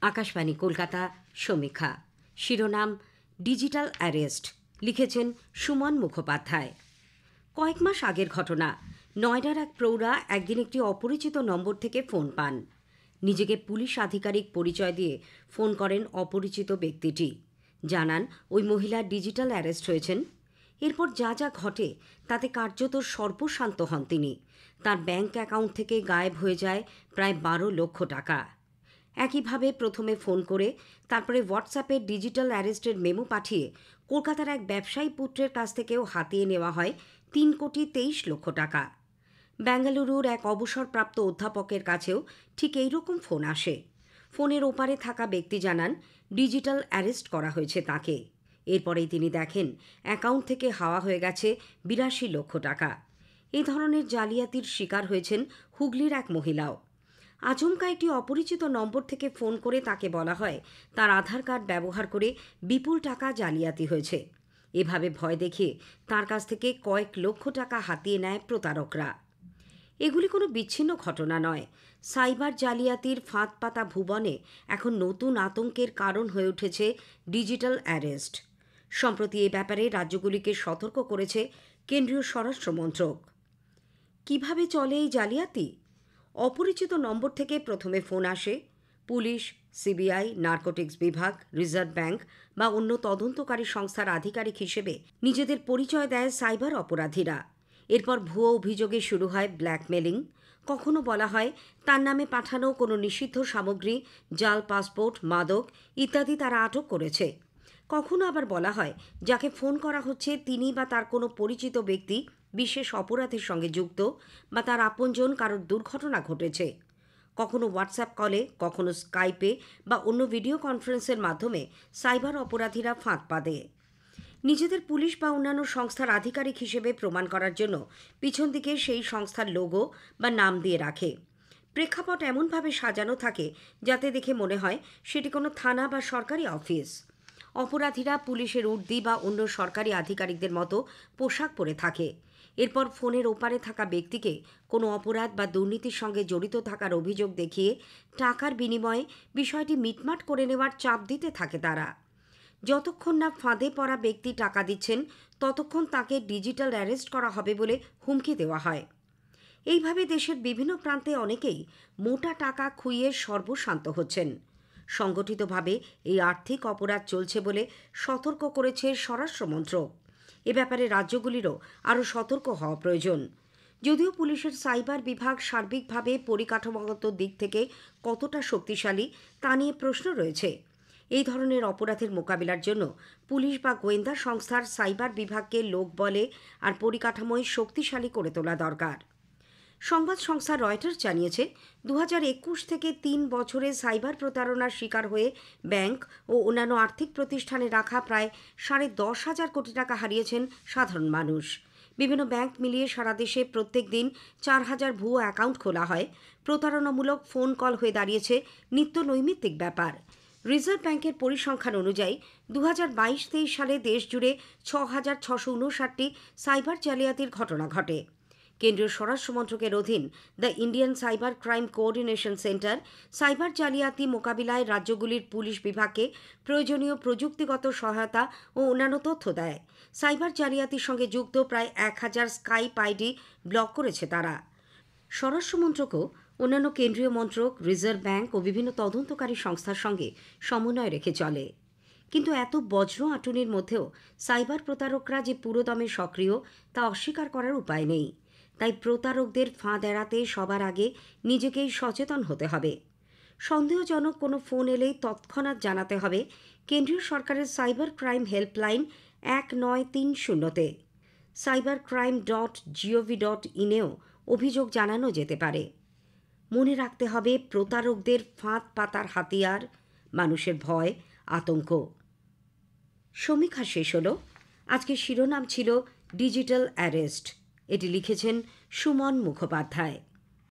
আকাশবাণী কলকাতা সমীক্ষা শিরোনাম digital arrest লিখেছেন সুমন মুখোপাধ্যায়। কয়েক মাস আগের ঘটনা। নয়ডার এক প্রৌঢ়া একদিন একটি অপরিচিত নম্বর থেকে ফোন পান। নিজেকে পুলিশ আধিকারিক পরিচয় দিয়ে ফোন করেন অপরিচিত ব্যক্তিটি। জানান ওই মহিলা ডিজিটাল অ্যারেস্ট হয়েছেন। এরপর যা যা ঘটে তাতে কার্যত সর্বশান্ত হন তিনি। তার ব্যাংক অ্যাকাউন্ট থেকে গায়েব হয়ে যায় প্রায় 12 লক্ষ টাকা। একইভাবে প্রথমে ফোন করে তারপরে হোয়াটসঅ্যাপে ডিজিটাল অ্যারেস্টের মেমো পাঠিয়ে কলকাতার এক ব্যবসায়ী পুত্রের কাছ থেকেও হাতিয়ে নেওয়া হয় 3,23,00,000 টাকা। বেঙ্গালুরুর এক অবসরপ্রাপ্ত অধ্যাপকের কাছেও ঠিক এইরকম ফোন আসে। ফোনের ওপারে থাকা ব্যক্তি জানান ডিজিটাল অ্যারেস্ট করা হয়েছে তাকে। এরপরেই তিনি দেখেন অ্যাকাউন্ট থেকে হাওয়া হয়ে গেছে 82 লক্ষ টাকা। এই ধরনের জালিয়াতির শিকার হয়েছেন হুগলির এক মহিলাও। আচমকা একটি অপরিচিত নম্বর থেকে ফোন করে তাকে বলা হয় তার আধার কার্ড ব্যবহার করে বিপুল টাকা জালিয়াতি হয়েছে। এভাবে ভয় দেখিয়ে তার কাছ থেকে কয়েক লক্ষ টাকা হাতিয়ে নেয় প্রতারকরা। এগুলি কোনো বিচ্ছিন্ন ঘটনা নয়। সাইবার জালিয়াতির ফাঁদ পাতা ভুবনে এখন নতুন আতঙ্কের কারণ হয়ে উঠেছে ডিজিটাল অ্যারেস্ট। সম্প্রতি এ ব্যাপারে রাজ্যগুলিকে সতর্ক করেছে কেন্দ্রীয় স্বরাষ্ট্র মন্ত্রক। কিভাবে চলে এই জালিয়াতি? অপরিচিত নম্বর থেকে প্রথমে ফোন আসে। পুলিশ, সিবিআই, নার্কোটিক্স বিভাগ, রিজার্ভ ব্যাংক বা অন্য তদন্তকারী সংস্থার আধিকারিক হিসেবে নিজেদের পরিচয় দেয় সাইবার অপরাধীরা। এরপর ভুয়ো অভিযোগে শুরু হয় ব্ল্যাকমেলিং। কখনো বলা হয় তার নামে পাঠানো কোনো নিষিদ্ধ সামগ্রী, জাল পাসপোর্ট, মাদক ইত্যাদি তারা আটক করেছে। কখনো আবার বলা হয় যাকে ফোন করা হচ্ছে তিনি বা তার কোনো পরিচিত ব্যক্তি বিশেষ অপরাধের সঙ্গে যুক্ত বা তার আপনজন কারোর দুর্ঘটনা ঘটেছে। কখনো হোয়াটসঅ্যাপ কলে, কখনো স্কাইপে বা অন্য ভিডিও কনফারেন্সের মাধ্যমে সাইবার অপরাধীরা ফাঁদ পাতে। নিজেদের পুলিশ বা অন্যান্য সংস্থার আধিকারিক হিসেবে প্রমাণ করার জন্য পিছন দিকে সেই সংস্থার লোগো বা নাম দিয়ে রাখে। প্রেক্ষাপট এমনভাবে সাজানো থাকে যাতে দেখে মনে হয় সেটি কোনো থানা বা সরকারি অফিস। অপরাধীরা পুলিশের উর্দি বা অন্য সরকারি আধিকারিকদের মতো পোশাক পরে থাকে। এরপর ফোনের ওপারে থাকা ব্যক্তিকে কোনো অপরাধ বা দুর্নীতির সঙ্গে জড়িত থাকার অভিযোগ দেখিয়ে টাকার বিনিময়ে বিষয়টি মিটমাট করে নেওয়ার চাপ দিতে থাকে তারা। যতক্ষণ না ফাঁদে পড়া ব্যক্তি টাকা দিচ্ছেন ততক্ষণ তাকে ডিজিটাল অ্যারেস্ট করা হবে বলে হুমকি দেওয়া হয়। এইভাবে দেশের বিভিন্ন প্রান্তে অনেকেই মোটা টাকা খুইয়ে সর্বশান্ত হচ্ছেন। সংগঠিতভাবে এই আর্থিক অপরাধ চলছে বলে সতর্ক করেছে স্বরাষ্ট্র মন্ত্রক। এ ব্যাপারে রাজ্যগুলিরও আরও সতর্ক হওয়া প্রয়োজন। যদিও পুলিশের সাইবার বিভাগ সার্বিকভাবে পরিকাঠামোগত দিক থেকে কতটা শক্তিশালী তা নিয়ে প্রশ্ন রয়েছে। এই ধরনের অপরাধের মোকাবিলার জন্য পুলিশ বা গোয়েন্দা সংস্থার সাইবার বিভাগকে লোকবলে আর পরিকাঠামোয় শক্তিশালী করে তোলা দরকার। সংবাদ সংস্থা রয়টার্স জানিয়েছে 2021 থেকে 3 বছরে সাইবার প্রতারণার শিকার হয়ে ব্যাংক ও অন্যান্য আর্থিক প্রতিষ্ঠানে রাখা প্রায় 10,500 কোটি টাকা হারিয়েছেন সাধারণ মানুষ। বিভিন্ন ব্যাংক মিলিয়ে সারা দেশে প্রত্যেক দিন 4,000 ভুয়ো অ্যাকাউন্ট খোলা হয়। প্রতারণামূলক ফোন কল হয়ে দাঁড়িয়েছে নিত্য নৈমিত্তিক ব্যাপার। রিজার্ভ ব্যাংকের পরিসংখ্যান অনুযায়ী 2022-23 সালে দেশ জুড়ে 6,659টি সাইবার জালিয়াতির ঘটনা ঘটে। কেন্দ্রীয় স্বরাষ্ট্র মন্ত্রকের অধীন the Indian cyber crime coordination centre cyber জালিয়াতি মোকাবিলায় রাজ্যগুলির পুলিশ বিভাগকে প্রয়োজনীয় প্রযুক্তিগত সহায়তা ও অন্যান্য তথ্য দেয়। সাইবার জালিয়াতির সঙ্গে যুক্ত প্রায় 1,000 স্কাইপ আইডি ব্লক করেছে তারা। স্বরাষ্ট্র মন্ত্রকও অন্যান্য কেন্দ্রীয় মন্ত্রক, রিজার্ভ ব্যাংক ও বিভিন্ন তদন্তকারী সংস্থার সঙ্গে সমন্বয় রেখে চলে। কিন্তু এত বজ্র আঁটুনির মধ্যেও সাইবার প্রতারকরা যে পুরোদমে সক্রিয় তা অস্বীকার করার উপায় নেই। তাই প্রতারকদের ফাঁদ এড়াতে সবার আগে নিজেকেই সচেতন হতে হবে। সন্দেহজনক কোনো ফোন এলেই তৎক্ষণাৎ জানাতে হবে কেন্দ্রীয় সরকারের সাইবার ক্রাইম হেল্পলাইন 1930-তে। cybercrime.gov.in-এও অভিযোগ জানানো যেতে পারে। মনে রাখতে হবে প্রতারকদের ফাঁদ পাতার হাতিয়ার মানুষের ভয়, আতঙ্ক। সমীক্ষা শেষ হলো। আজকের শিরোনাম ছিল ডিজিটাল অ্যারেস্ট। এটি লিখেছেন সুমন মুখোপাধ্যায়।